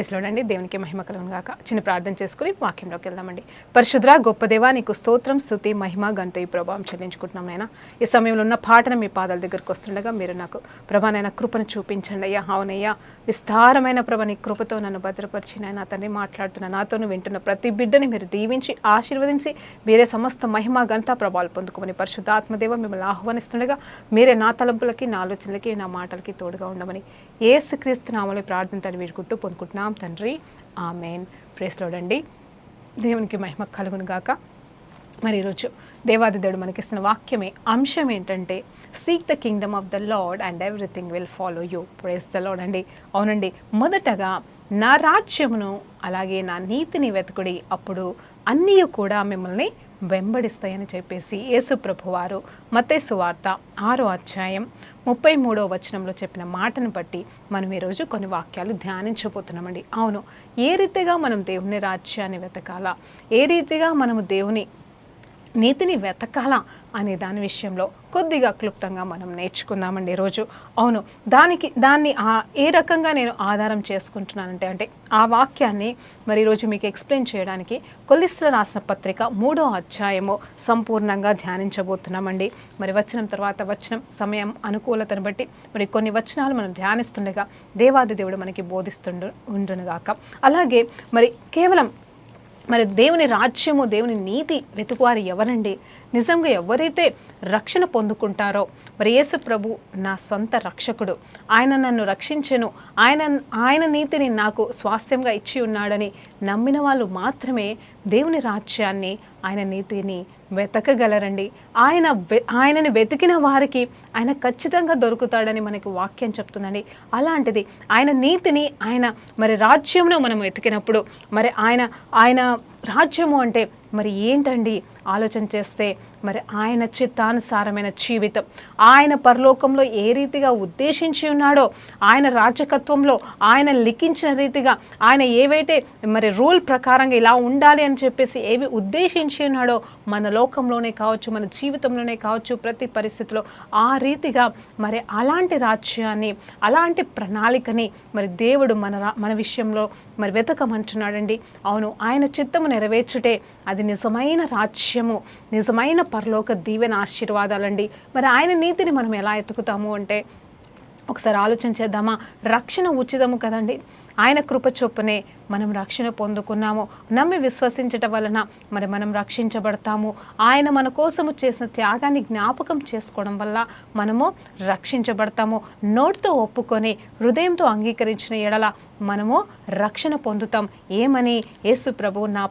Praise lord అండి. దేవునికి మహిమ కలుగును గాక. చిన్న ప్రార్థన చేసుకుని వాక్యంలోకి వెళ్దామండి. పరిశుద్ధ గొప్ప దేవా, నీకు స్తోత్రం, స్తుతి, మహిమ, ఘనత, ప్రభావం చెల్లించుకుంటున్నాం నాయన. ఈ సమయంలో ఉన్న పాటను మీ పాదాల దగ్గరకు వస్తుండగా మీరు నాకు ప్రభానైనా కృపను చూపించండి అయ్యా. అవునయ్యా, విస్తారమైన ప్రభ నీ కృపతో నన్ను భద్రపరిచి నాయన తండ్రి మాట్లాడుతున్న నాతోను వింటున్న ప్రతి బిడ్డని మీరు దీవించి ఆశీర్వదించి మీరే సమస్త మహిమ, ఘనత, ప్రభావాలు పొందుకోమని పరిశుద్ధ ఆత్మదేవ మిమ్మల్ని ఆహ్వానిస్తుండగా మీరే నా తలంపులకి, నా ఆలోచనలకి, నా మాటలకి తోడుగా ఉండమని యేసుక్రీస్తు నామములో ప్రార్థన వేడుకుంటూ పొందుకుంటున్నాం తండ్రి. ఆమెన్. ప్రైజ్ లార్డ్ అండి. దేవునికి మహిమ కలుగును గాక. మరి ఈరోజు దేవాది దేవుడు మనకిస్తున్న వాక్యమే అంశం ఏంటంటే, seek the kingdom of the lord and everything will follow you. Praise the lord అండి. అవునండి, మొదటగా నా రాజ్యమును అలాగే నా నీతిని వెతుకుడి, అప్పుడు అన్నీ కూడా మిమ్మల్ని వెంబడిస్తాయని చెప్పేసి యేసు ప్రభువారు మత్తయి సువార్త 6వ అధ్యాయం 33వ వచనంలో చెప్పిన మాటను బట్టి మనం ఈరోజు కొన్ని వాక్యాలు ధ్యానించబోతున్నామండి. అవును, ఏ రీతిగా మనం దేవుని రాజ్యాన్ని వెతకాలా, ఏ రీతిగా మనము దేవుని నీతిని వెతకాలా అనే దాని విషయంలో కొద్దిగా క్లుప్తంగా మనం నేర్చుకుందామండి ఈరోజు. అవును, దాన్ని ఏ రకంగా నేను ఆధారం చేసుకుంటున్నానంటే ఆ వాక్యాన్ని మరి ఈరోజు మీకు ఎక్స్ప్లెయిన్ చేయడానికి కొలస్సీయులకు రాసిన పత్రిక 3వ అధ్యాయము సంపూర్ణంగా ధ్యానించబోతున్నామండి. మరి వచనం తర్వాత వచనం, సమయం అనుకూలతను బట్టి మరి కొన్ని వచనాలు మనం ధ్యానిస్తుండగా దేవాది దేవుడు మనకి ఉండునుగాక. అలాగే మరి కేవలం మరి దేవుని రాజ్యము, దేవుని నీతి వెతుకువారు ఎవరండి? నిజంగా ఎవరైతే రక్షణ పొందుకుంటారో, మరి యేసు ప్రభు నా సొంత రక్షకుడు, ఆయన నన్ను రక్షించెను, ఆయన నీతిని నాకు స్వాస్థ్యంగా ఇచ్చి ఉన్నాడని నమ్మిన వాళ్ళు దేవుని రాజ్యాన్ని, ఆయన నీతిని వెతకగలరండి. ఆయనని వెతికిన వారికి ఆయన ఖచ్చితంగా దొరుకుతాడని మనకి వాక్యం చెప్తుందండి. అలాంటిది ఆయన నీతిని, ఆయన మరి రాజ్యంలో మనం వెతికినప్పుడు మరి ఆయన రాజ్యము అంటే మరి ఏంటండి? ఆలోచన చేస్తే మరి ఆయన చిత్తానుసారమైన జీవితం, ఆయన పరలోకంలో ఏ రీతిగా ఉద్దేశించి ఉన్నాడో, ఆయన రాజకత్వంలో ఆయన లిఖించిన రీతిగా ఆయన ఏవైతే మరి రూల్ ప్రకారంగా ఇలా ఉండాలి అని చెప్పేసి ఏవి ఉద్దేశించి ఉన్నాడో మన లోకంలోనే కావచ్చు, మన జీవితంలోనే కావచ్చు, ప్రతి పరిస్థితిలో ఆ రీతిగా మరి అలాంటి రాజ్యాన్ని, అలాంటి ప్రణాళికని మరి దేవుడు మన విషయంలో మరి వెతకమంటున్నాడండి. అవును, ఆయన చిత్తము నెరవేర్చుటే అది నిజమైన రాజ్యము, నిజమైన పరలోక దీవెన ఆశీర్వాదాలండి. మరి ఆయన నీతిని మనం ఎలా ఎత్తుకుతాము అంటే ఒకసారి ఆలోచన చేద్దామా? రక్షణ ఉచితము కదండి. ఆయన కృప చొప్పునే మనం రక్షణ పొందుకున్నాము. నమ్మి విశ్వసించటం వలన మరి మనం రక్షించబడతాము. ఆయన మన కోసము చేసిన త్యాగాన్ని జ్ఞాపకం చేసుకోవడం వల్ల మనము రక్షించబడతాము. నోటితో ఒప్పుకొని హృదయంతో అంగీకరించిన ఎడల మనము రక్షణ పొందుతాం. ఏమని? యేసు ప్రభు నా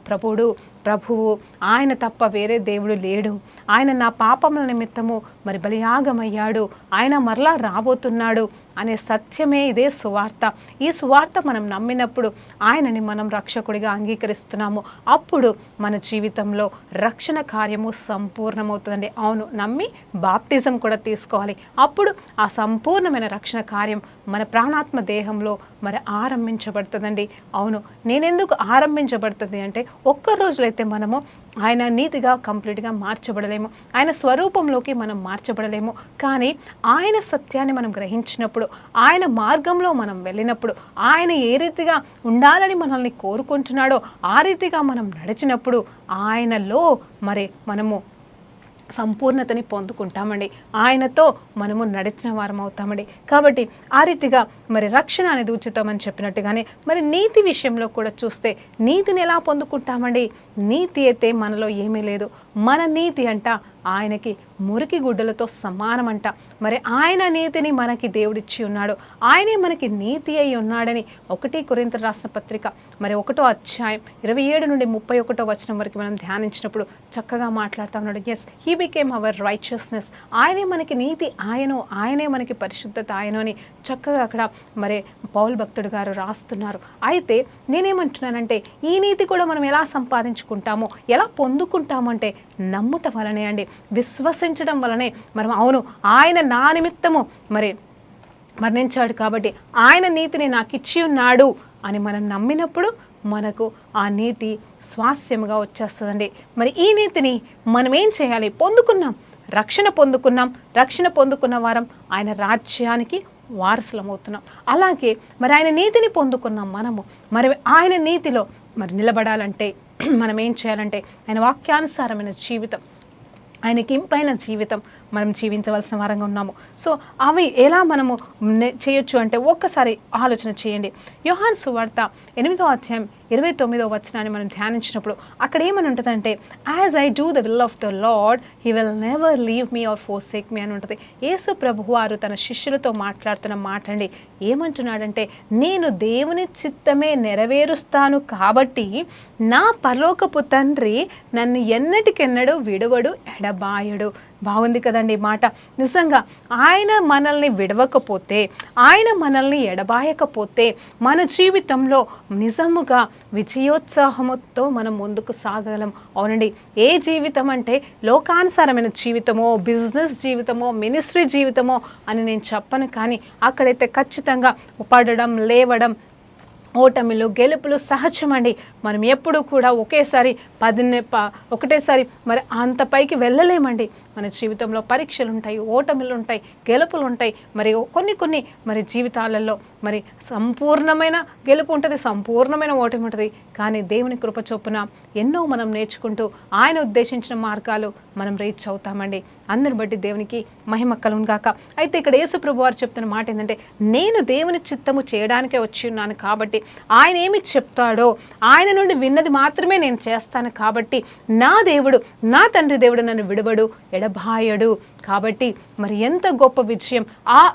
ప్రభువు, ఆయన తప్ప వేరే దేవుడు లేడు, ఆయన నా పాపముల నిమిత్తము మరి బలియాగమయ్యాడు, ఆయన మరలా రాబోతున్నాడు అనే సత్యమే ఇదే సువార్త. ఈ సువార్త మనం నమ్మినప్పుడు ఆయనని మనం రక్షకుడిగా అంగీకరిస్తున్నాము. అప్పుడు మన జీవితంలో రక్షణ కార్యము సంపూర్ణమవుతుందండి. అవును, నమ్మి బాప్టిజం కూడా తీసుకోవాలి. అప్పుడు ఆ సంపూర్ణమైన రక్షణ కార్యం మన ప్రాణాత్మ దేహంలో మరి ఆరంభించబడుతుందండి. అవును, నేనెందుకు ఆరంభించబడుతుంది అంటే ఒక్క రోజులైతే మనము ఆయన నీతిగా కంప్లీట్గా మార్చబడలేము, ఆయన స్వరూపంలోకి మనం మార్చబడలేము. కానీ ఆయన సత్యాన్ని మనం గ్రహించినప్పుడు, ఆయన మార్గంలో మనం వెళ్ళినప్పుడు, ఆయన ఏ రీతిగా ఉండాలని మనల్ని కోరుకుంటున్నాడో ఆ రీతిగా మనం నడిచినప్పుడు ఆయనలో మరి మనము సంపూర్ణతని పొందుకుంటామండి. ఆయనతో మనము నడిచిన వారం అవుతామండి. కాబట్టి ఆ రీతిగా మరి రక్షణ అనేది ఉచితమని చెప్పినట్టుగానే మరి నీతి విషయంలో కూడా చూస్తే నీతిని ఎలా పొందుకుంటామండి? నీతి అయితే మనలో ఏమీ లేదు. మన నీతి ఆయనకి మురికి గుడ్డలతో సమానమంట. మరి ఆయన నీతిని మనకి దేవుడిచ్చి ఉన్నాడు. ఆయనే మనకి నీతి అయి ఉన్నాడని 1 కొరింథీయులకు రాసిన పత్రిక మరి 1వ అధ్యాయం 27 నుండి 31వ వచనం వరకు మనం ధ్యానించినప్పుడు చక్కగా మాట్లాడుతూ ఉన్నాడు. Yes, he became our righteousness. ఆయనే మనకి నీతి, ఆయనే మనకి పరిశుద్ధత అని చక్కగా అక్కడ మరి పౌలు భక్తుడు గారు రాస్తున్నారు. అయితే నేనేమంటున్నానంటే ఈ నీతి కూడా మనం ఎలా సంపాదించుకుంటాము, ఎలా పొందుకుంటాము అంటే నమ్ముట వలనే అండి, విశ్వసించడం వలనే. మనం అవును, ఆయన నా నిమిత్తము మరి మరణించాడు కాబట్టి ఆయన నీతిని నాకు ఇచ్చి ఉన్నాడు అని మనం నమ్మినప్పుడు మనకు ఆ నీతి స్వాస్యముగా వచ్చేస్తుందండి. మరి ఈ నీతిని మనం ఏం చేయాలి? రక్షణ పొందుకున్నాం. రక్షణ పొందుకున్న వారం ఆయన రాజ్యానికి వారసులమవుతున్నాం. అలాగే మరి ఆయన నీతిని పొందుకున్నాం మనము. మరి ఆయన నీతిలో మరి నిలబడాలంటే మనం ఏం చేయాలంటే ఆయన వాక్యానుసారమైన జీవితం, ఆయనకి ఇంపైన జీవితం మనం జీవించవలసిన వారంగా ఉన్నాము. సో అవి ఎలా మనము చేయొచ్చు అంటే ఒక్కసారి ఆలోచన చేయండి. యోహాను సువార్త 8వ అధ్యాయం 29వ వచనాన్ని మనం ధ్యానించినప్పుడు అక్కడ ఏమని ఉంటుందంటే, as I do the will of the lord he will never leave me or forsake me అని ఉంటుంది. యేసు ప్రభువు వారు తన శిష్యులతో మాట్లాడుతున్న మాట అండి. ఏమంటున్నాడంటే, నేను దేవుని చిత్తమే నెరవేరుస్తాను కాబట్టి నా పరలోకపు తండ్రి నన్ను ఎన్నటికెన్నడూ విడువడు, ఎడబాయడు. బాగుంది కదండి ఈ మాట. నిజంగా ఆయన మనల్ని విడవకపోతే, ఆయన మనల్ని ఎడబాయకపోతే మన జీవితంలో నిజముగా విజయోత్సాహముతో మనం ముందుకు సాగలం. అవునండి, ఏ జీవితం అంటే లోకానుసారమైన జీవితమో, బిజినెస్ జీవితమో, మినిస్ట్రీ జీవితమో అని నేను చెప్పను, కానీ అక్కడైతే ఖచ్చితంగా పడడం, లేవడం, ఓటమిలు, గెలుపులు సహజమండి. మనం ఎప్పుడు కూడా ఒకేసారి ఒకటేసారి మరి అంత పైకి వెళ్ళలేమండి. మన జీవితంలో పరీక్షలు ఉంటాయి, ఓటమిలు ఉంటాయి, గెలుపులు ఉంటాయి. మరి కొన్ని మరి జీవితాలలో మరి సంపూర్ణమైన గెలుపు ఉంటుంది, సంపూర్ణమైన ఓటమి ఉంటుంది. కానీ దేవుని కృప చొప్పున ఎన్నో మనం నేర్చుకుంటూ ఆయన ఉద్దేశించిన మార్గాలు మనం రీచ్ అవుతామండి. అందరిని బట్టి దేవునికి మహిమ కలుగును గాక. అయితే ఇక్కడ యేసు ప్రభు వారు చెప్తున్న మాట ఏంటంటే, నేను దేవుని చిత్తము చేయడానికే వచ్చి ఉన్నాను కాబట్టి, ఆయన ఏమి చెప్తాడో ఆయన నుండి విన్నది మాత్రమే నేను చేస్తాను కాబట్టి నా దేవుడు, నా తండ్రి దేవుడు నన్ను విడవడు, ఎడబాయడు. కాబట్టి మరి ఎంత గొప్ప విజయం!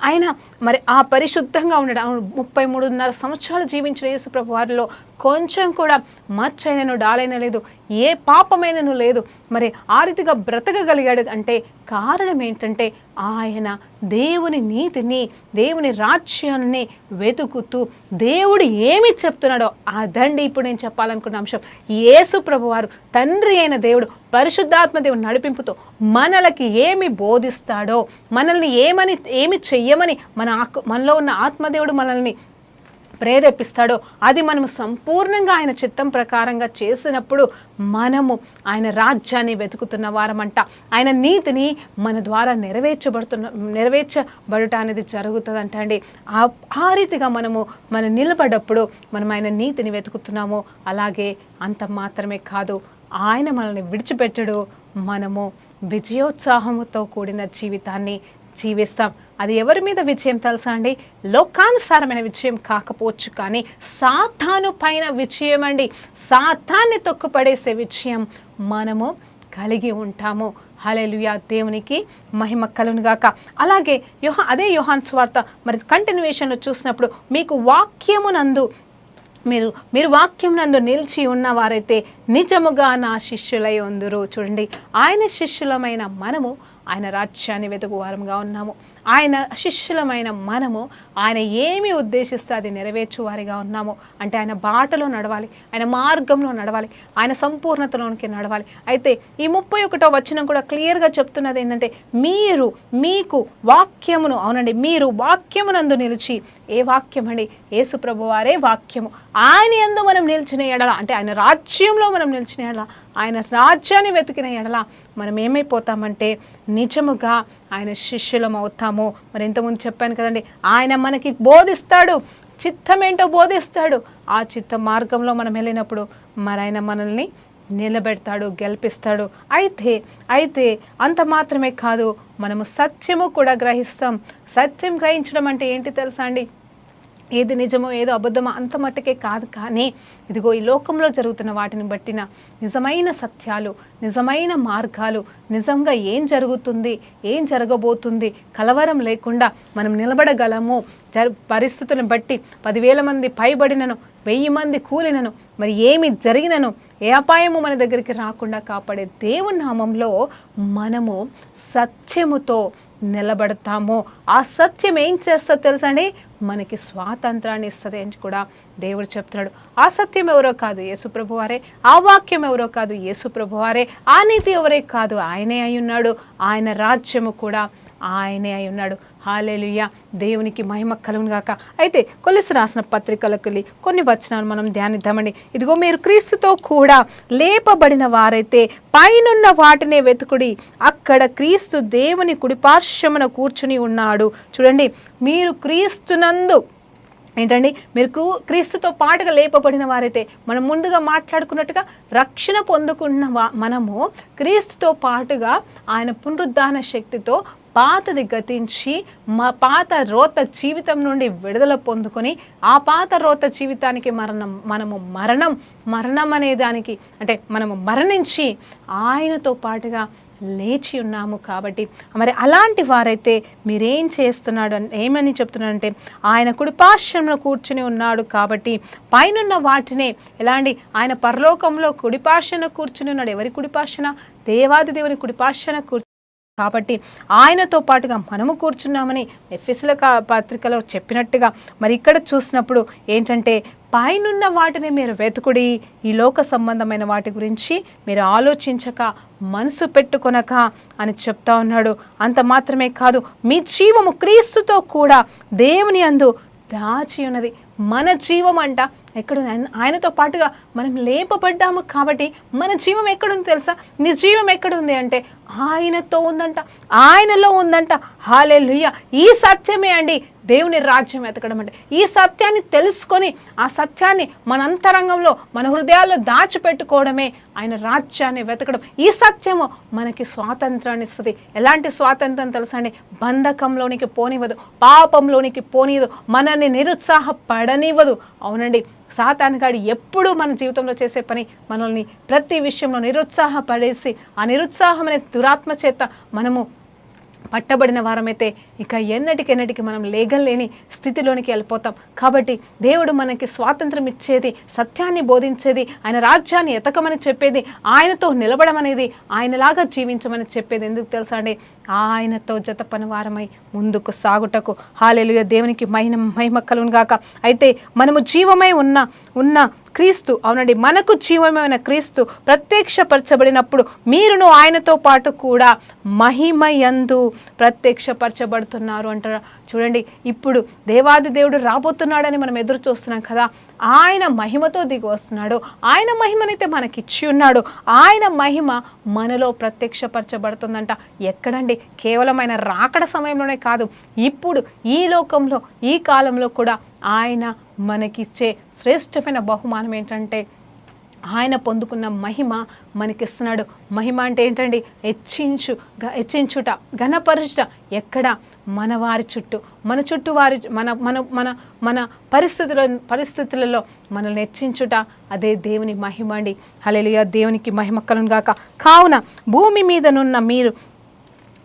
ఆయన మరి ఆ పరిశుద్ధంగా ఉండడం, 33.5 సంవత్సరాలు జీవించిన యేసు ప్రభు వారిలో కొంచెం కూడా మచ్చైనను డాలైన లేదు, ఏ పాపమైనను లేదు. మరి ఆ రీతిగా బ్రతకగలిగాడు అంటే కారణం ఏంటంటే ఆయన దేవుని నీతిని, దేవుని రాజ్యాన్ని వెతుకుతూ దేవుడు ఏమి చెప్తున్నాడో అదండి ఇప్పుడు నేను చెప్పాలనుకున్న అంశం. యేసు ప్రభువారు తండ్రి అయిన దేవుడు పరిశుద్ధాత్మ దేవుని నడిపింపుతో మనలకి ఏమి బోధిస్తాడో, మనల్ని ఏమి చెయ్యమని మనలో ఉన్న ఆత్మదేవుడు మనల్ని ప్రేరేపిస్తాడో అది మనము సంపూర్ణంగా ఆయన చిత్తం ప్రకారంగా చేసినప్పుడు మనము ఆయన రాజ్యాన్ని వెతుకుతున్న వారమంట. ఆయన నీతిని మన ద్వారా నెరవేర్చబడట అనేది జరుగుతుందంట అండి. ఆ రీతిగా మనం నిలబడ్డప్పుడు మనం ఆయన నీతిని వెతుకుతున్నాము. అలాగే అంత మాత్రమే కాదు, ఆయన మనల్ని విడిచిపెట్టడు. మనము విజయోత్సాహముతో కూడిన జీవితాన్ని జీవిస్తాం. అది ఎవరి మీద విజయం తెలుసా అండి? లోకానుసారమైన విజయం కాకపోవచ్చు, కానీ సాతాను పైన విజయం అండి. సాతాన్ని తొక్కుపడేసే విజయం మనము కలిగి ఉంటాము. హల్లెలూయా, దేవునికి మహిమ కలుగును గాక. అలాగే అదే యోహాను సువార్త మరి కంటిన్యూయేషన్లో చూసినప్పుడు, మీకు వాక్యమునందు మీరు వాక్యం నందు నిలిచి ఉన్నవారైతే నిజముగా నా శిష్యులై ఉందురు. చూడండి, ఆయన శిష్యులమైన మనము ఆయన రాజ్యాన్ని వెతుకు వారంగా ఉన్నాము. ఆయన శిష్యులమైన మనము ఆయన ఏమి ఉద్దేశిస్తే అది నెరవేర్చు వారిగా ఉన్నాము. అంటే ఆయన బాటలో నడవాలి, ఆయన మార్గంలో నడవాలి, ఆయన సంపూర్ణతలోనికి నడవాలి. అయితే ఈ 31వ వచనం కూడా క్లియర్గా చెప్తున్నది ఏంటంటే, మీకు వాక్యమును, అవునండి, మీరు వాక్యమునందు నిలిచి, ఏ వాక్యం అండి? యేసు ప్రభు వారే వాక్యము. ఆయన యందు మనం నిలిచిన ఎడల, అంటే ఆయన రాజ్యంలో మనం నిలిచిన ఎడల, ఆయన రాజ్యాన్ని వెతికిన ఎడల మనం ఏమైపోతామంటే నిజముగా ఆయన శిష్యులం అవుతాము. మరి ఇంతకుముందు చెప్పాను కదండి, ఆయన మనకి బోధిస్తాడు, చిత్తమేంటో బోధిస్తాడు. ఆ చిత్త మార్గంలో మనం వెళ్ళినప్పుడు మరి ఆయన మనల్ని నిలబెడతాడు, గెలిపిస్తాడు. అయితే అంత మాత్రమే కాదు, మనము సత్యము కూడా గ్రహిస్తాం. సత్యం గ్రహించడం అంటే ఏంటి తెలుసా అండి? ఏది నిజమో ఏదో అబద్ధమో అంత మట్టుకే కాదు, కానీ ఇదిగో ఈ లోకంలో జరుగుతున్న వాటిని బట్టిన నిజమైన సత్యాలు, నిజమైన మార్గాలు, నిజంగా ఏం జరుగుతుంది, ఏం జరగబోతుంది, కలవరం లేకుండా మనం నిలబడగలము. పరిస్థితులను బట్టి 10,000 మంది పైబడినను, 1000 మంది కూలినను, మరి ఏమి జరిగినను, ఏ అపాయము మన దగ్గరికి రాకుండా కాపాడే దేవుని నామంలో మనము సత్యముతో నిలబడతాము. ఆ సత్యం ఏం చేస్తా తెలుసా అండి? మనకి స్వాతంత్రాన్ని ఇస్తుంది అని కూడా దేవుడు చెప్తున్నాడు. ఆ సత్యం ఎవరో కాదు, యేసు ప్రభువారే. ఆ వాక్యం ఎవరో కాదు, యేసు ప్రభువారే. ఆ నీతి ఎవరే కాదు, ఆయనే అయి ఉన్నాడు. ఆయన రాజ్యము కూడా ఆయనే అయి ఉన్నాడు. హల్లెలూయా, దేవునికి మహిమ కలుగును గాక. అయితే కొలెస్సీ రాసిన పత్రికలకు వెళ్ళి కొన్ని వచనాలు మనం ధ్యానిద్దామండి. ఇదిగో మీరు క్రీస్తుతో కూడా లేపబడిన వారైతే పైనున్న వాటినే వెతుకుడి, అక్కడ క్రీస్తు దేవుని కుడిపార్శ్వమున కూర్చుని ఉన్నాడు. చూడండి, మీరు క్రీస్తునందు ఏంటండి, మీరు క్రీస్తుతో పాటుగా లేపబడిన వారైతే, మనం ముందుగా మాట్లాడుకున్నట్టుగా రక్షణ పొందుకున్న మనము క్రీస్తుతో పాటుగా ఆయన పునరుద్ధాన శక్తితో పాతది గతించి మా పాత రోత జీవితం నుండి విడుదల పొందుకొని ఆ పాత రోత జీవితానికి మరణం అనే దానికి అంటే మనము మరణించి ఆయనతో పాటుగా లేచి ఉన్నాము. కాబట్టి మరి అలాంటి వారైతే మీరేం చేస్తున్నాడు ఏమని చెప్తున్నాడంటే, ఆయన కుడిపార్శ్వంలో కూర్చుని ఉన్నాడు. కాబట్టి పైనున్న వాటినే ఎలాంటి ఆయన పరలోకంలో కుడిపార్శ్వన కూర్చుని ఉన్నాడు. ఎవరి కుడిపార్శ్వన? దేవాది దేవుని కుడిపార్శ్వన కాబట్టి ఆయనతో పాటుగా మనము కూర్చున్నామని ఎఫెసీయుల పత్రికలో చెప్పినట్టుగా మరి ఇక్కడ చూసినప్పుడు ఏంటంటే, పైనున్న వాటిని మీరు వెతుకుడి, ఈ లోక సంబంధమైన వాటి గురించి మీరు ఆలోచించక మనసు పెట్టుకొనక అని చెప్తా ఉన్నాడు. అంత మాత్రమే కాదు, మీ జీవము క్రీస్తుతో కూడా దేవుని యందు దాచి ఉన్నది. మన జీవం అంట ఎక్కడ? ఆయనతో పాటుగా మనం లేపబడ్డాము. కాబట్టి మన జీవం ఎక్కడుంది తెలుసా? నీ జీవం ఎక్కడుంది అంటే ఆయనతో ఉందంట, ఆయనలో ఉందంట. హల్లెలూయా, ఈ సత్యమే అండి దేవుని రాజ్యం వెతకడం అంటే. ఈ సత్యాన్ని తెలుసుకొని ఆ సత్యాన్ని మన అంతరంగంలో మన హృదయాల్లో దాచిపెట్టుకోవడమే ఆయన రాజ్యాన్ని వెతకడం. ఈ సత్యము మనకి స్వాతంత్రాన్ని ఇస్తుంది. ఎలాంటి స్వాతంత్రం తెలుసా అండి? బంధకంలోనికి పోనివ్వదు, పాపంలోనికి పోనివ్వదు, మనల్ని నిరుత్సాహపడనివ్వదు. అవునండి, సాతానుగాడు ఎప్పుడు మన జీవితంలో చేసే పని మనల్ని ప్రతి విషయంలో నిరుత్సాహపడేసి ఆ నిరుత్సాహం అనే దురాత్మ చేత మనము పట్టబడిన వారమైతే ఇక ఎన్నటికెన్నటికి మనం లేగలేని స్థితిలోనికి వెళ్ళిపోతాం. కాబట్టి దేవుడు మనకి స్వాతంత్రం ఇచ్చేది, సత్యాన్ని బోధించేది, ఆయన రాజ్యాన్ని ఎతకమని చెప్పేది, ఆయనతో నిలబడమనేది, ఆయనలాగా జీవించమని చెప్పేది ఎందుకు తెలుసా అండి? ఆయనతో జతపని వారమై ముందుకు సాగుటకు. హల్లెలూయా, దేవునికి మహిమ కలుగును గాక. అయితే మనము జీవమై ఉన్న క్రీస్తు, అవునండి, మనకు జీవమైన క్రీస్తు ప్రత్యక్షపరచబడినప్పుడు మీరును ఆయనతో పాటు కూడా మహిమయందు ప్రత్యక్షపరచబడుతున్నారు అంటారా. చూడండి, ఇప్పుడు దేవాది దేవుడు రాబోతున్నాడని మనం ఎదురు చూస్తున్నాం కదా. ఆయన మహిమతో దిగి వస్తున్నాడు. ఆయన మహిమనైతే మనకిచ్చి ఉన్నాడు. ఆయన మహిమ మనలో ప్రత్యక్షపరచబడుతుందంట. ఎక్కడండి? కేవలమైన రాకడ సమయంలోనే కాదు, ఇప్పుడు ఈ లోకంలో ఈ కాలంలో కూడా ఆయన మనకిచ్చే శ్రేష్టమైన బహుమానం ఏంటంటే ఆయన పొందుకున్న మహిమ మనకిస్తున్నాడు. మహిమ అంటే ఏంటండి? హెచ్చించుట, ఘనపరచుట. ఎక్కడ? మన వారి చుట్టూ, మన చుట్టూ వారి మన మన మన మన పరిస్థితులలో మనల్ని హెచ్చించుట, అదే దేవుని మహిమ అండి. హల్లెలూయా, దేవునికి మహిమ కలుగును గాక. కావున భూమి మీదనున్న మీరు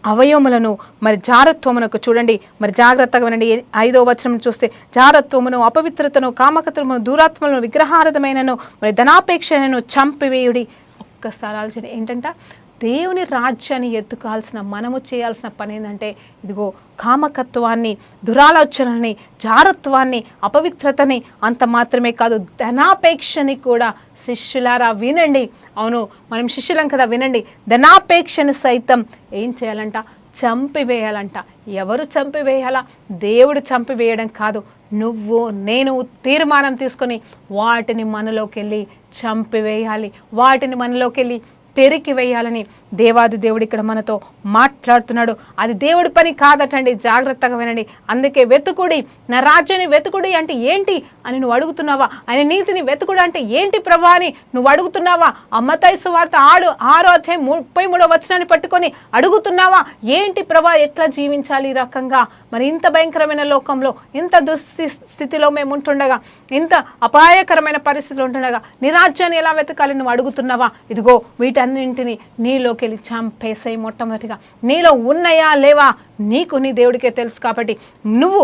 అవయవములను మరి జారత్వమునకు చూడండి, మరి జాగ్రత్తగా వినండి. 5వ వచనం చూస్తే, జారత్వమును, అపవిత్రతను, కామకత్వమును, దూరాత్మలను, విగ్రహారధమైనను, మరి ధనాపేక్షను చంపివేయుడి. ఒక్కసారి ఆలోచన ఏంటంట? దేవుని రాజ్యాన్ని ఎత్తుకాల్సిన మనము చేయాల్సిన పని ఏంటంటే, ఇదిగో కామకత్వాన్ని, దురాలోచనని, జారత్వాన్ని, అపవిత్రతని, అంత మాత్రమే కాదు ధనాపేక్షని కూడా. శిష్యులారా వినండి, అవును మనం శిష్యులం కదా, వినండి. ధనాపేక్షని సైతం ఏం చేయాలంట? చంపివేయాలంట. ఎవరు చంపివేయాలా? దేవుడు చంపివేయడం కాదు, నువ్వు నేను తీర్మానం తీసుకొని వాటిని మనలోకి వెళ్ళి చంపివేయాలి, వాటిని మనలోకి వెళ్ళి పెరికి వేయాలని దేవాది దేవుడు ఇక్కడ మనతో మాట్లాడుతున్నాడు. అది దేవుడి పని కాదటండి, జాగ్రత్తగా వినండి. అందుకే వెతుకుడి, నా రాజ్యాన్ని వెతుకుడి అంటే ఏంటి అని నువ్వు అడుగుతున్నావా? ఆయన నీతిని వెతుకుడు అంటే ఏంటి ప్రభా అని నువ్వు అడుగుతున్నావా? మత్తయి సువార్త 6వ అధ్యాయం 33వ వచనాన్ని పట్టుకొని అడుగుతున్నావా? ఏంటి ప్రభా, ఎట్లా జీవించాలి ఈ రకంగా? మరి ఇంత భయంకరమైన లోకంలో, ఇంత దుస్థితిలో మేము ఉంటుండగా, ఇంత అపాయకరమైన పరిస్థితులు ఉంటుండగా నీ రాజ్యాన్ని ఎలా వెతకాలి నువ్వు అడుగుతున్నావా? ఇదిగో వీటన్నింటినీ నీలోకి వెళ్ళి చంపేసాయి. మొట్టమొదటిగా నీలో ఉన్నాయా లేవా నీకు నీ దేవుడికే తెలుసు. కాబట్టి నువ్వు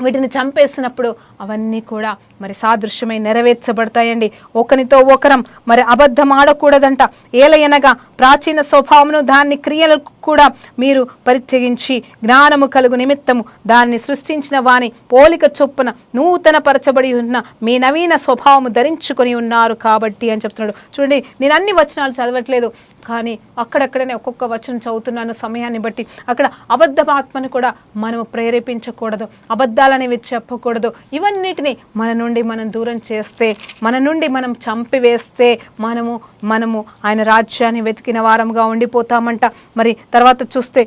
వీటిని చంపేసినప్పుడు అవన్నీ కూడా మరి సాదృశ్యమై నెరవేర్చబడతాయండి. ఒకరితో ఒకరం మరి అబద్ధం ఆడకూడదంట. ఏలయనగా ప్రాచీన స్వభావమును, దాన్ని క్రియలకు కూడా మీరు పరిత్యజించి జ్ఞానము కలుగు నిమిత్తము దాన్ని సృష్టించిన వాని పోలిక చొప్పున నూతన పరచబడి ఉన్న మీ నవీన స్వభావము ధరించుకొని ఉన్నారు కాబట్టి అని చెప్తున్నాడు. చూడండి, నేను అన్ని వచనాలు చదవట్లేదు, కానీ అక్కడక్కడనే ఒక్కొక్క వచనం చదువుతున్నాను సమయాన్ని బట్టి. అక్కడ అబద్ధమాత్మను కూడా మనము ప్రేరేపించకూడదు, అబద్ధాలనేవి చెప్పకూడదు. ఇవన్నిటిని మన నుండి మనం దూరం చేస్తే, మన నుండి మనం చంపివేస్తే మనము ఆయన రాజ్యాన్ని వెతికిన వారంగా ఉండిపోతామంట. మరి తర్వాత చూస్తే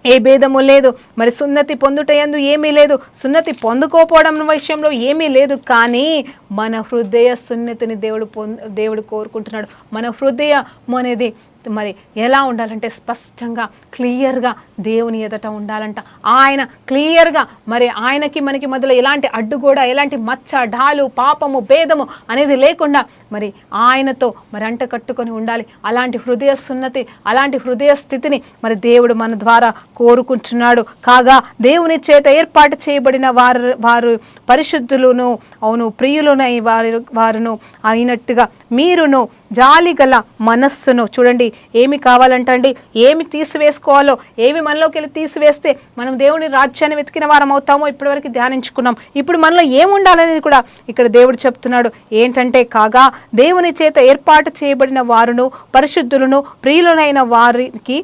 ఏ భేదము లేదు, మరి సున్నతి పొందుటయందు ఏమీ లేదు, సున్నతి పొందుకోపోవడం విషయంలో ఏమీ లేదు, కానీ మన హృదయ సున్నతిని దేవుడు కోరుకుంటున్నాడు. మన హృదయం అనేది మరి ఎలా ఉండాలంటే స్పష్టంగా క్లియర్గా దేవుని ఎదుట ఉండాలంట. ఆయన క్లియర్గా మరి ఆయనకి మనకి మధ్యలో ఎలాంటి అడ్డుగోడ, ఎలాంటి మచ్చ, ఢాలు, పాపము, భేదము అనేది లేకుండా మరి ఆయనతో మరి అంట కట్టుకొని ఉండాలి. అలాంటి హృదయ సున్నతి, అలాంటి హృదయ స్థితిని మరి దేవుడు మన ద్వారా కోరుకుంటున్నాడు. కాగా దేవుని చేత ఏర్పాటు చేయబడిన వారు పరిశుద్ధులను అవును ప్రియులునై వారును అయినట్టుగా మీరును జాలిగల మనస్సును, చూడండి ఏమి కావాలంటండి, ఏమి తీసివేసుకోవాలో, ఏమి మనలోకి వెళ్ళి తీసివేస్తే మనం దేవుని రాజ్యాన్ని వెతికిన వారం అవుతామో ఇప్పటివరకు ధ్యానించుకున్నాం. ఇప్పుడు మనలో ఏముండాలనేది కూడా ఇక్కడ దేవుడు చెప్తున్నాడు. ఏంటంటే కాగా దేవుని చేత ఏర్పాటు చేయబడిన వారును పరిశుద్ధులను ప్రియులనైన వారికి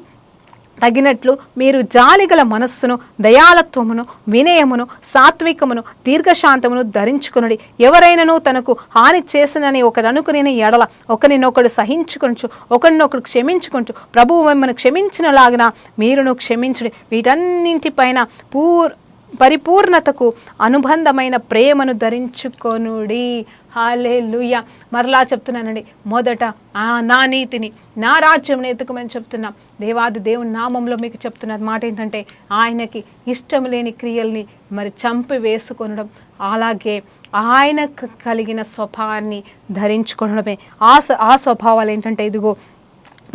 తగినట్లు మీరు జాలిగల మనస్సును, దయాళత్వమును, వినయమును, సాత్వికమును, దీర్ఘశాంతమును ధరించుకునుడి. ఎవరైనాను తనకు హాని చేసినని ఒకడు అనుకుని ఎడల ఒకరినొకడు సహించుకొంచు, ఒకరినొకడు క్షమించుకొంచు, ప్రభువు మిమ్మల్ని క్షమించినలాగిన మీరును క్షమించుడి. వీటన్నింటిపైన పరిపూర్ణతకు అనుబంధమైన ప్రేమను ధరించుకొనుడి. హల్లెలూయా. మరలా చెప్తున్నానండి, మొదట నా నీతిని, నా రాజ్యం ఎత్తుకోమని చెప్తున్నాం. దేవాది దేవుని నామంలో మీకు చెప్తున్న మాట ఏంటంటే ఆయనకి ఇష్టం లేని క్రియల్ని మరి చంపి వేసుకొనడం, అలాగే ఆయనకు కలిగిన స్వభావాన్ని ధరించుకొనడమే. ఆ స్వభావాలు ఏంటంటే ఇదిగో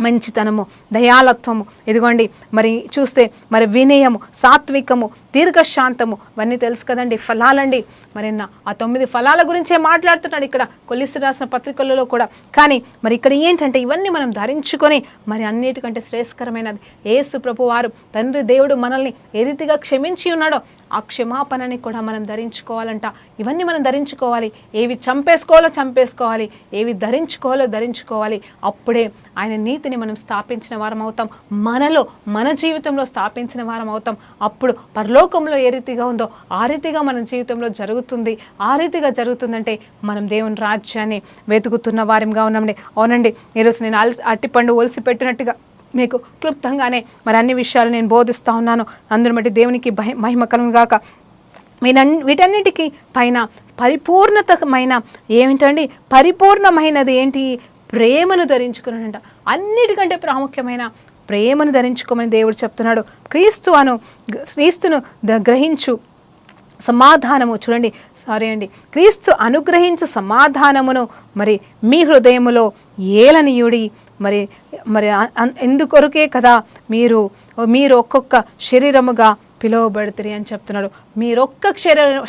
మంచితనము, దయాళత్వము, ఇదిగోండి మరి చూస్తే మరి వినయము, సాత్వికము, దీర్ఘశాంతము, ఇవన్నీ తెలుసు కదండి ఫలాలండి. మరి ఆ 9 ఫలాల గురించే మాట్లాడుతున్నాడు ఇక్కడ కొలిసి రాసిన పత్రికలలో కూడా. కానీ మరి ఇక్కడ ఏంటంటే ఇవన్నీ మనం ధరించుకొని మరి అన్నిటికంటే శ్రేష్కరమైనది యేసు ప్రభు వారు తండ్రి దేవుడు మనల్ని ఏ రీతిగా క్షమించి ఉన్నాడో ఆ క్షమాపణని కూడా మనం ధరించుకోవాలంట. ఇవన్నీ మనం ధరించుకోవాలి. ఏవి చంపేసుకోవాలో చంపేసుకోవాలి, ఏవి ధరించుకోవాలో ధరించుకోవాలి. అప్పుడే ఆయన నీతిని మనం స్థాపించిన వారం అవుతాం, మన జీవితంలో స్థాపించిన వారం అవుతాం. అప్పుడు పరలోకంలో ఏ రీతిగా ఉందో ఆ రీతిగా మన జీవితంలో జరుగుతుంది. ఆ రీతిగా జరుగుతుందంటే మనం దేవుని రాజ్యాన్ని వెతుకుతున్న వారంగా ఉన్నామండి. అవునండి, ఈరోజు నేను అట్టిపండు ఒలిసి పెట్టినట్టుగా మీకు క్లుప్తంగానే మరి అన్ని విషయాలు నేను బోధిస్తూ ఉన్నాను. అందుని బట్టి దేవునికి మహిమ కలుగుగాక. వీటన్నిటికీ పైన పరిపూర్ణతమైన ఏమిటండి, పరిపూర్ణమైనది ఏంటి? ప్రేమను ధరించుకున్నాడంట. అన్నిటికంటే ప్రాముఖ్యమైన ప్రేమను ధరించుకోమని దేవుడు చెప్తున్నాడు. క్రీస్తును గ్రహించు సమాధానము, చూడండి క్రీస్తు అనుగ్రహించు సమాధానమును మరి మీ హృదయములో ఏలనీయుడి. మరి ఎందుకొరకే కదా మీరు ఒక్కొక్క శరీరముగా పిలువబడతారు అని చెప్తున్నాడు. మీరొక్క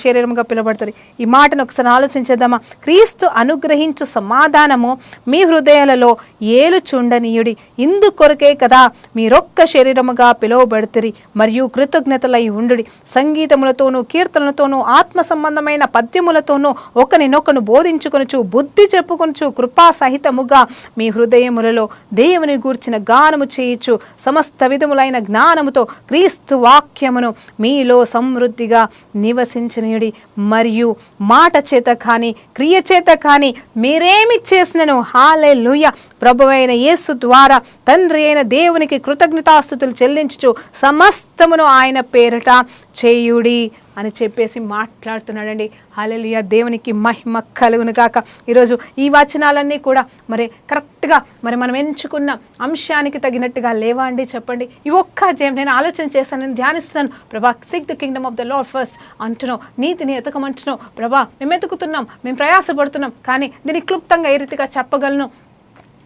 శరీరముగా పిలువబడతారు. ఈ మాటను ఒకసారి ఆలోచించేద్దామా? క్రీస్తు అనుగ్రహించు సమాధానము మీ హృదయాలలో ఏలుచుండనీయుడి. ఇందుకొరకే కదా మీరొక్క శరీరముగా పిలువబడతారు. మరియు కృతజ్ఞతలై ఉండుడి. సంగీతములతోనూ కీర్తనలతోనూ ఆత్మ సంబంధమైన పద్యములతోనూ ఒకరినొకరు బోధించుకొనుచు బుద్ధి చెప్పుకొనుచు కృపా సహితముగా మీ హృదయములలో దేవుని గూర్చిన గానము చేయుచు సమస్త విధములైన జ్ఞానముతో క్రీస్తు వాక్యమును మీలో సమృద్ధిగా నివసించనీయుడి. మరియు మాట చేత కానీ క్రియ చేత కానీ మీరేమి చేసినను హల్లెలూయా ప్రభువైన యేసు ద్వారా తండ్రి అయిన దేవునికి కృతజ్ఞతాస్తుతులు చెల్లించుచు సమస్తమును ఆయన పేరిట చేయుడి అని చెప్పేసి మాట్లాడుతున్నాడండి. హల్లెలూయా, దేవునికి మహిమ కలుగును గాక. ఈరోజు ఈ వచనాలన్నీ కూడా మరి కరెక్ట్గా మరి మనం ఎంచుకున్న అంశానికి తగినట్టుగా లేవా అండి? చెప్పండి. ఈ ఒక్క అధ్యాయం నేను ఆలోచన చేస్తాను, నేను ధ్యానిస్తున్నాను. ప్రభా, seek the kingdom of the lord first అంటున్నావు, నీతిని ఎతకమంటున్నావు. ప్రభా, మేము ఎతుకుతున్నాం, మేము ప్రయాసపడుతున్నాం, కానీ దీన్ని క్లుప్తంగా ఏ రీతిగా చెప్పగలను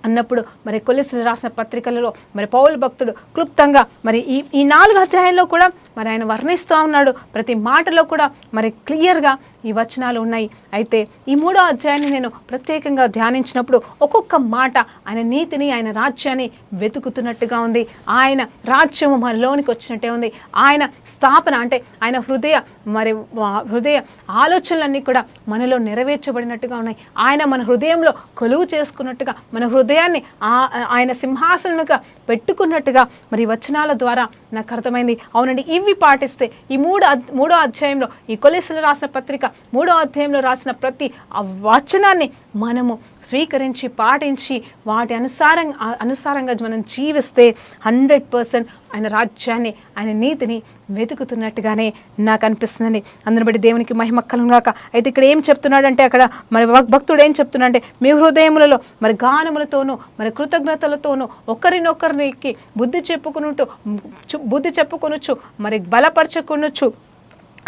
అన్నప్పుడు మరి కొలెస్సీలు రాసిన పత్రికలలో మరి పౌలు భక్తుడు క్లుప్తంగా మరి ఈ 4 అధ్యాయాల్లో కూడా మరి ఆయన వర్ణిస్తూ ఉన్నాడు. ప్రతి మాటలో కూడా మరి క్లియర్గా ఈ వచనాలు ఉన్నాయి. అయితే ఈ 3వ అధ్యాయాన్ని నేను ప్రత్యేకంగా ధ్యానించినప్పుడు ఒక్కొక్క మాట ఆయన నీతిని, ఆయన రాజ్యాన్ని వెతుకుతున్నట్టుగా ఉంది. ఆయన రాజ్యము మనలోనికి వచ్చినట్టే ఉంది. ఆయన స్థాపన అంటే ఆయన హృదయ ఆలోచనలన్నీ కూడా మనలో నెరవేర్చబడినట్టుగా ఉన్నాయి. ఆయన మన హృదయంలో కొలువు చేసుకున్నట్టుగా, మన హృదయాన్ని ఆయన సింహాసనంగా పెట్టుకున్నట్టుగా మరి వచనాల ద్వారా నాకు అర్థమైంది. అవునండి, ఇవి పాటిస్తే ఈ 3వ అధ్యాయంలో, ఈ కొలెస్సీలు రాసిన పత్రిక 3వ అధ్యాయంలో రాసిన ప్రతి వచనాన్ని మనము స్వీకరించి పాటించి వాటి అనుసారంగా మనం జీవిస్తే 100% ఆయన రాజ్యాన్ని, ఆయన నీతిని వెతుకుతున్నట్టుగానే నాకు అనిపిస్తుందండి. అందుని బట్టి దేవునికి మహిమ కలుగుగాక. అయితే ఇక్కడ ఏం చెప్తున్నాడంటే, అక్కడ మరి భక్తుడు ఏం చెప్తున్నాడంటే, మీ హృదయములలో మరి గానములతోనూ మరి కృతజ్ఞతలతోనూ ఒకరినొకరికి బుద్ధి చెప్పుకొనొచ్చు మరి బలపరచుకొనొచ్చు,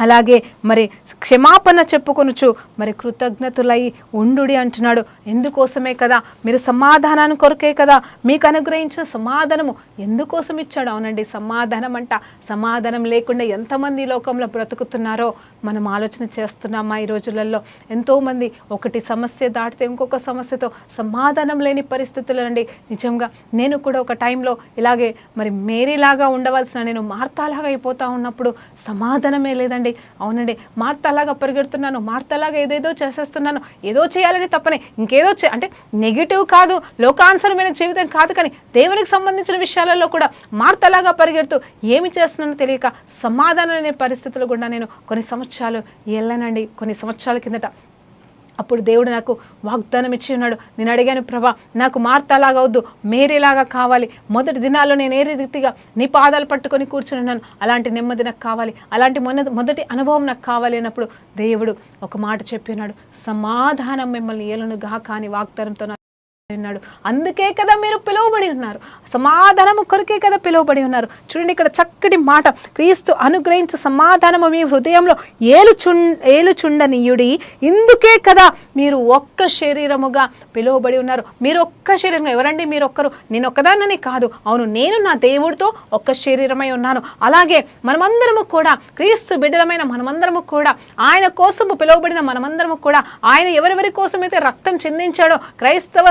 అలాగే మరి క్షమాపణ చెప్పుకొనుచు మరి కృతజ్ఞతులై ఉండుడి అంటున్నాడు. ఎందుకోసమే కదా, మీరు సమాధానాన్ని కొరకే కదా, మీకు అనుగ్రహించిన సమాధానము ఎందుకోసం ఇచ్చాడు? అవునండి, సమాధానం అంట. సమాధానం లేకుండా ఎంతమంది లోకంలో బ్రతుకుతున్నారో మనం ఆలోచన చేస్తున్నామా? ఈ రోజులలో ఎంతోమంది ఒకటి సమస్య దాటితే ఇంకొక సమస్యతో సమాధానం లేని పరిస్థితులు అండి. నిజంగా నేను కూడా ఒక టైంలో ఇలాగే మరి మేరీలాగా ఉండవలసిన నేను మార్తాలాగా అయిపోతూ ఉన్నప్పుడు సమాధానమే లేదండి. అవునండి, మార్తాలాగా పరిగెడుతున్నాను, మార్తాలాగా ఏదేదో చేసేస్తున్నాను, ఏదో చేయాలని తప్పనే ఇంకేదో అంటే నెగిటివ్ కాదు, లోకానుసరమైన జీవితం కాదు, కానీ దేవునికి సంబంధించిన విషయాలలో కూడా మార్తాలాగా పరిగెడుతూ ఏమి చేస్తున్నానో తెలియక సమాధానం లేని పరిస్థితులు కూడా నేను కొన్ని సంవత్సరాలు వెళ్ళానండి. కొన్ని సంవత్సరాల కిందట అప్పుడు దేవుడు నాకు వాగ్దానం ఇచ్చి ఉన్నాడు. నేను అడిగాను, ప్రభా నాకు మార్తాలాగా వద్దు, మేరీలాగా కావాలి. మొదటి దినాల్లో నేను ఏ రీతిగా నీ పాదాలు పట్టుకొని కూర్చుని ఉన్నాను, అలాంటి నెమ్మది నాకు కావాలి, అలాంటి మొదటి అనుభవం నాకు కావాలి అన్నప్పుడు దేవుడు ఒక మాట చెప్పి ఉన్నాడు, సమాధానం మిమ్మల్ని ఏలునుగా కాని వాగ్దానంతో ఉన్నాడు. అందుకే కదా మీరు పిలువబడి ఉన్నారు, సమాధానము కొరకే కదా పిలువబడి ఉన్నారు. చూడండి, ఇక్కడ చక్కటి మాట, క్రీస్తు అనుగ్రహించు సమాధానము మీ హృదయంలో ఏలుచుండనీయుడి, ఇందుకే కదా మీరు ఒక్క శరీరముగా పిలువబడి ఉన్నారు. మీరు ఒక్క శరీరంగా, ఎవరండి మీరు ఒక్కరు? నేను ఒక్కదాన్నని కాదు, అవును, నేను నా దేవుడితో ఒక్క శరీరమై ఉన్నాను. అలాగే మనమందరము కూడా, క్రీస్తు బిడ్డలమైన మనమందరము కూడా, ఆయన కోసము పిలువబడిన మనమందరము కూడా, ఆయన ఎవరెవరి కోసమైతే రక్తం చెందించాడో, క్రైస్తవ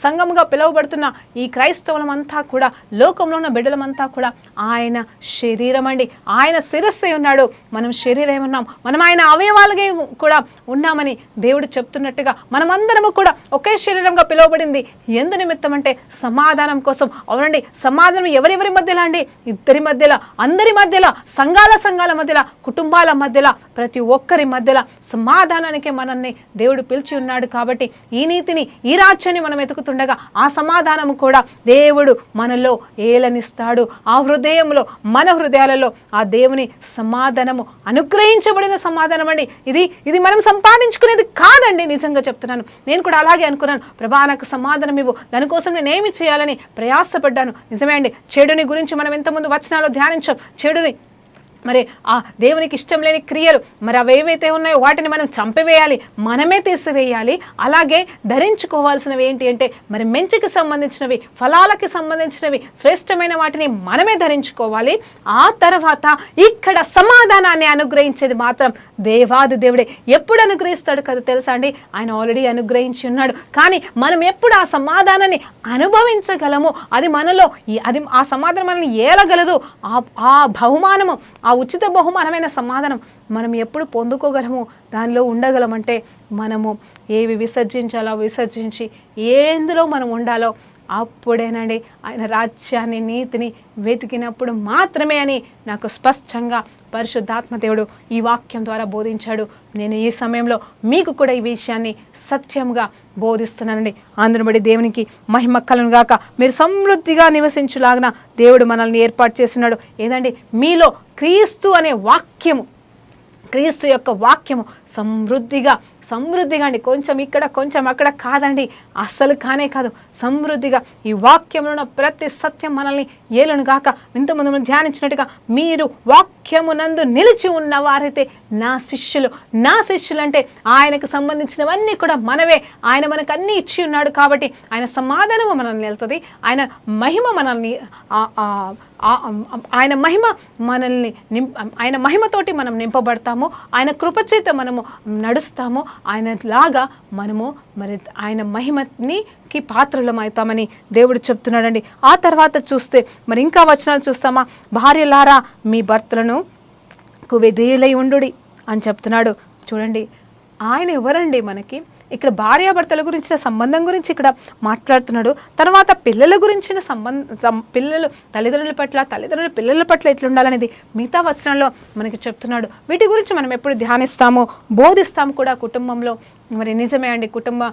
సంఘముగా పిలువబడుతున్న ఈ క్రైస్తవులమంతా కూడా, లోకంలో ఉన్న బిడ్డలమంతా కూడా ఆయన శరీరం అండి. ఆయన శిరస్సే ఉన్నాడు, మనం శరీరం ఉన్నాం, మనం ఆయన అవయవాలుగా కూడా ఉన్నామని దేవుడు చెప్తున్నట్టుగా మనమందరము కూడా ఒకే శరీరంగా పిలువబడింది ఎందు నిమిత్తం అంటే సమాధానం కోసం. అవునండి, సమాధానం ఎవరెవరి మధ్యలో అండి? ఇద్దరి మధ్యలో, అందరి మధ్యలో, సంఘాల మధ్యలో, కుటుంబాల మధ్యలో, ప్రతి ఒక్కరి మధ్యలో సమాధానానికే మనల్ని దేవుడు పిలిచి ఉన్నాడు. కాబట్టి ఈ నీతిని, ఈ రాజ్యాన్ని మనం ఎతుకుతుండగా ఆ సమాధానము కూడా దేవుడు మనలో ఏలనిస్తాడు. ఆ హృదయంలో, మన హృదయాలలో ఆ దేవుని సమాధానము, అనుగ్రహించబడిన సమాధానం అండి. ఇది మనం సంపాదించుకునేది కాదండి. నిజంగా చెప్తున్నాను, నేను కూడా అలాగే అనుకున్నాను. ప్రభా నాకు సమాధానం ఇవ్వు, దానికోసం నేను ఏమి చేయాలని ప్రయాసపడ్డాను. నిజమే అండి, చెడుని గురించి మనం ఎంతమంది వచనాలు ధ్యానించాం. చెడుని మరి ఆ దేవునికి ఇష్టం లేని క్రియలు మరి అవేవైతే ఉన్నాయో వాటిని మనం చంపివేయాలి, మనమే తీసివేయాలి. అలాగే ధరించుకోవాల్సినవి ఏంటి అంటే మరి మంచికి సంబంధించినవి, ఫలాలకి సంబంధించినవి, శ్రేష్టమైన వాటిని మనమే ధరించుకోవాలి. ఆ తర్వాత ఇక్కడ సమాధానాన్ని అనుగ్రహించేది మాత్రం దేవాది దేవుడే. ఎప్పుడు అనుగ్రహిస్తాడు కదా తెలుసా అండి? ఆయన ఆల్రెడీ అనుగ్రహించి ఉన్నాడు. కానీ మనం ఎప్పుడు ఆ సమాధానాన్ని అనుభవించగలము, అది మనలో, అది ఆ సమాధానం మనల్ని ఏలగలదు. ఆ బహుమానము, ఆ ఉచిత బహుమానమైన సమాధానం మనం ఎప్పుడు పొందుకోగలము, దానిలో ఉండగలమంటే మనము ఏవి విసర్జించాలో విసర్జించి ఎందులో మనం ఉండాలో అప్పుడేనండి ఆయన రాజ్యాన్ని, నీతిని వెతికినప్పుడు మాత్రమే అని నాకు స్పష్టంగా పరిశుద్ధాత్మ దేవుడు ఈ వాక్యం ద్వారా బోధించాడు. నేను ఈ సమయంలో మీకు కూడా ఈ విషయాన్ని సత్యంగా బోధిస్తున్నానండి. అందును బట్టి దేవునికి మహిమ కలుగును గాక. మీరు సమృద్ధిగా నివసించులాగిన దేవుడు మనల్ని ఏర్పాటు చేస్తున్నాడు. ఏదండి? మీలో క్రీస్తు అనే వాక్యము, క్రీస్తు యొక్క వాక్యము సమృద్ధిగా సమృద్ధిగా అండి, కొంచెం ఇక్కడ కొంచెం అక్కడ కాదండి, అస్సలు కానే కాదు, సమృద్ధిగా ఈ వాక్యంలో ఉన్న ప్రతి సత్యం మనల్ని ఏలును గాక. ఇంతకుముందు మనం ధ్యానించినట్టుగా మీరు వాక్యమునందు నిలిచి ఉన్న వారైతే నా శిష్యులు. నా శిష్యులు అంటే ఆయనకు సంబంధించినవన్నీ కూడా మనవే. ఆయన మనకు అన్నీ ఇచ్చి ఉన్నాడు కాబట్టి ఆయన సమాధానము మనల్ని వెళ్తుంది, ఆయన మహిమ మనల్ని ఆయన మహిమతోటి మనం నింపబడతాము, ఆయన కృపచేత మనము నడుస్తాము, ఆయన లాగా మనము మరి ఆయన మహిమకి పాత్రలం అవుతామని దేవుడు చెప్తున్నాడండి. ఆ తర్వాత చూస్తే మరి ఇంకా వచనాలు చూస్తామా, భార్యలారా మీ భర్తలను విధేయులై ఉండుడి అని చెప్తున్నాడు. చూడండి ఆయన ఎవరండి మనకి? ఇక్కడ భార్యాభర్తల గురించిన సంబంధం గురించి ఇక్కడ మాట్లాడుతున్నాడు. తర్వాత పిల్లల గురించిన పిల్లలు తల్లిదండ్రుల పట్ల, తల్లిదండ్రుల పిల్లల పట్ల ఎట్లుండాలనేది మిగతా వచనాల్లో మనకి చెప్తున్నాడు. వీటి గురించి మనం ఎప్పుడు ధ్యానిస్తామో బోధిస్తాము కూడా కుటుంబంలో. మరి నిజమే అండి, కుటుంబ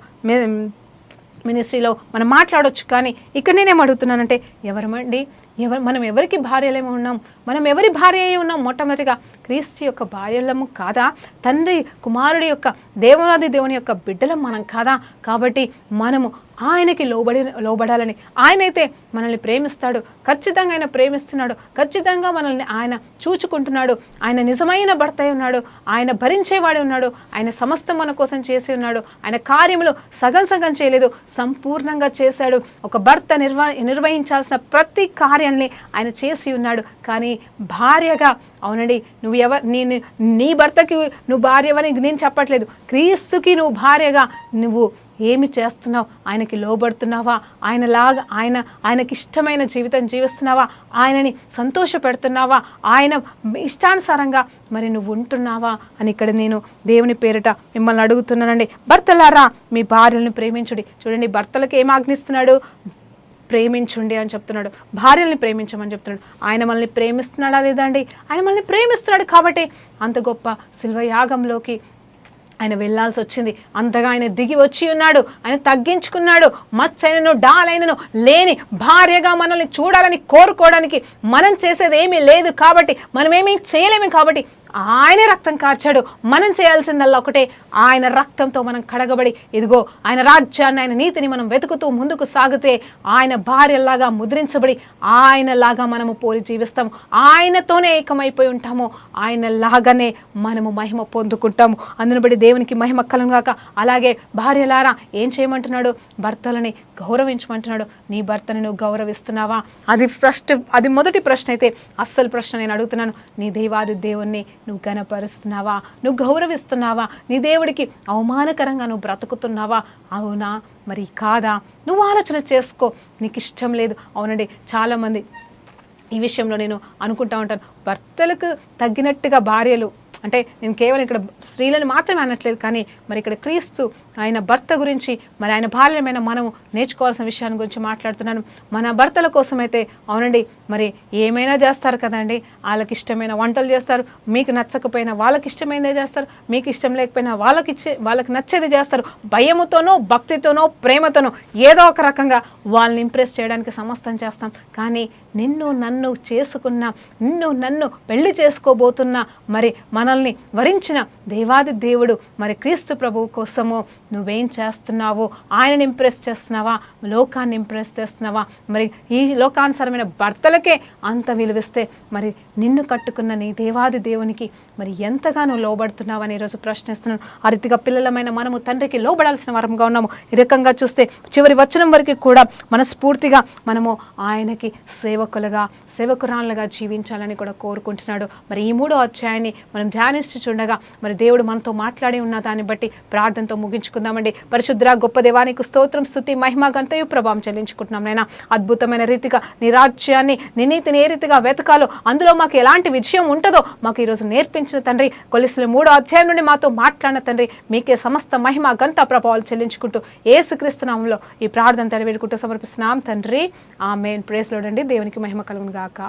మినిస్ట్రీలో మనం మాట్లాడవచ్చు. కానీ ఇక్కడ నేనేం అడుగుతున్నానంటే మనం ఎవరికి భార్యలేమో ఉన్నాం? మనం ఎవరి భార్య అయి ఉన్నాం? మొట్టమొదటిగా క్రీస్తు యొక్క భార్యలము కాదా? తండ్రి కుమారుడి యొక్క దేవుని యొక్క బిడ్డలం మనం కాదా? కాబట్టి మనము ఆయనకి లోబడాలని. ఆయనైతే మనల్ని ప్రేమిస్తాడు, ఖచ్చితంగా ఆయన ప్రేమిస్తున్నాడు, ఖచ్చితంగా మనల్ని ఆయన చూచుకుంటున్నాడు. ఆయన నిజమైన భర్త అయి ఉన్నాడు, ఆయన భరించేవాడు ఉన్నాడు, ఆయన సమస్తం మన కోసం చేసి ఉన్నాడు. ఆయన కార్యములు సగం చేయలేదు, సంపూర్ణంగా చేశాడు. ఒక భర్త నిర్వహించాల్సిన ప్రతి కార్యాన్ని ఆయన చేసి ఉన్నాడు. కానీ భార్యగా, అవునండి, నీ భర్తకి నువ్వు భార్యవని నేను చెప్పట్లేదు, క్రీస్తుకి నువ్వు భార్యగా నువ్వు ఏమి చేస్తున్నావు? ఆయనకి లోబడుతున్నావా? ఆయనకి ఇష్టమైన జీవితం జీవిస్తున్నావా? ఆయనని సంతోష పెడుతున్నావా? ఆయన ఇష్టానుసారంగా మరి నువ్వు ఉంటున్నావా అని ఇక్కడ నేను దేవుని పేరిట మిమ్మల్ని అడుగుతున్నానండి. భర్తలారా మీ భార్యలను ప్రేమించుడి. చూడండి, భర్తలకు ఏం ఆజ్ఞిస్తున్నాడు? ప్రేమించుండి అని చెప్తున్నాడు, భార్యల్ని ప్రేమించమని చెప్తున్నాడు. ఆయన మనల్ని ప్రేమిస్తున్నాడా లేదా అండి? ఆయన మనల్ని ప్రేమిస్తున్నాడు కాబట్టి అంత గొప్ప శిల్వ యాగంలోకి ఆయన వెళ్ళాల్సి వచ్చింది. అంతగా ఆయన దిగి వచ్చి ఉన్నాడు, ఆయన తగ్గించుకున్నాడు. మచ్చైనను డాలైనను లేని భార్యగా మనల్ని చూడాలని కోరుకోవడానికి మనం చేసేది ఏమీ లేదు కాబట్టి, మనమేమీ చేయలేము కాబట్టి ఆయనే రక్తం కార్చాడు. మనం చేయాల్సిందల్లా ఒకటే, ఆయన రక్తంతో మనం కడగబడి ఇదిగో ఆయన రాజ్యాన్ని, ఆయన నీతిని మనం వెతుకుతూ ముందుకు సాగితే ఆయన భార్యలాగా ముద్రించబడి ఆయనలాగా మనము పోలి జీవిస్తాము, ఆయనతోనే ఏకమైపోయి ఉంటాము, ఆయనలాగానే మనము మహిమ పొందుకుంటాము. అందును బట్టి దేవునికి మహిమ కలుగును గాక. అలాగే భార్యలారా ఏం చేయమంటున్నాడు? భర్తలని గౌరవించమంటున్నాడు. నీ భర్తని నువ్వు గౌరవిస్తున్నావా? అది మొదటి ప్రశ్న అయితే అస్సలు ప్రశ్న నేను అడుగుతున్నాను. నీ దేవాది దేవుణ్ణి నువ్వు గణపరుస్తున్నావా? నువ్వు గౌరవిస్తున్నావా? నీ దేవుడికి అవమానకరంగా నువ్వు బ్రతుకుతున్నావా? అవునా మరి కాదా? నువ్వు ఆలోచన చేసుకో. నీకు ఇష్టం లేదు, అవునండి, చాలామంది ఈ విషయంలో నేను అనుకుంటా ఉంటాను, భర్తలకు తగ్గినట్టుగా భార్యలు అంటే నేను కేవలం ఇక్కడ స్త్రీలను మాత్రమే అనట్లేదు, కానీ మరి ఇక్కడ క్రీస్తు ఆయన భర్త గురించి, మరి ఆయన భార్యమైన మనము నేర్చుకోవాల్సిన విషయాన్ని గురించి మాట్లాడుతున్నాను. మన భర్తల కోసమైతే అవునండి మరి ఏమైనా చేస్తారు కదండి, వాళ్ళకి ఇష్టమైన వంటలు చేస్తారు, మీకు నచ్చకపోయినా వాళ్ళకి ఇష్టమైనదే చేస్తారు, మీకు ఇష్టం లేకపోయినా వాళ్ళకి నచ్చేది చేస్తారు. భయముతోనో భక్తితోనో ప్రేమతోనో ఏదో ఒక రకంగా వాళ్ళని ఇంప్రెస్ చేయడానికి సమస్తం చేస్తాం. కానీ నన్ను చేసుకున్న, నన్ను పెళ్లి చేసుకోబోతున్న, మరి మనల్ని వరించిన దేవాది దేవుడు మరి క్రీస్తు ప్రభువు కోసము నువ్వేం చేస్తున్నావు? ఆయనని ఇంప్రెస్ చేస్తున్నావా? లోకాన్ని ఇంప్రెస్ చేస్తున్నావా? మరి ఈ లోకానుసారమైన భర్తలకే అంత విలువిస్తే మరి నిన్ను కట్టుకున్న నీ దేవాది దేవునికి మరి ఎంతగానో లోబడుతున్నావని ఈరోజు ప్రశ్నిస్తున్నాను. ఆ రీతిగా పిల్లలమైన మనము తండ్రికి లోబడాల్సిన వారంగా ఉన్నాము. ఈ రకంగా చూస్తే చివరి వచనం వరకు కూడా మనస్ఫూర్తిగా మనము ఆయనకి సేవకురాళ్ళుగా జీవించాలని కూడా కోరుకుంటున్నాడు. మరి ఈ 3వ అధ్యాయాన్ని మనం ధ్యానిస్తూ చూడగా మరి దేవుడు మనతో మాట్లాడి ఉన్న దాన్ని బట్టి ప్రార్థనతో ముగించుకుందామండి. పరిశుద్ధ గొప్ప దేవానికి స్తోత్రం, స్తుతి, మహిమ, ఘనతయు ప్రభావం చెల్లించుకుంటున్నాం. నైనా అద్భుతమైన రీతిగా నీ రాజ్యాన్ని, నీ నీతిని ఏ రీతిగా వెతకాలో, అందులో మాకు ఎలాంటి విజయం ఉంటుందో మాకు ఈరోజు నేర్పించిన తండ్రి, కొలెస్సీయుల 3వ అధ్యాయం నుండి మాతో మాట్లాడిన తండ్రి, మీకే సమస్త మహిమ, ఘనత, ప్రభావాలు చెల్లించుకుంటూ యేసుక్రీస్తు నామములో ఈ ప్రార్థన వేడుకుంటూ సమర్పిస్తున్నాం తండ్రి. ఆమేన్. ప్రైజ్ లార్డ్ అండి. దేవునికి మహిమ కలుగును గాక.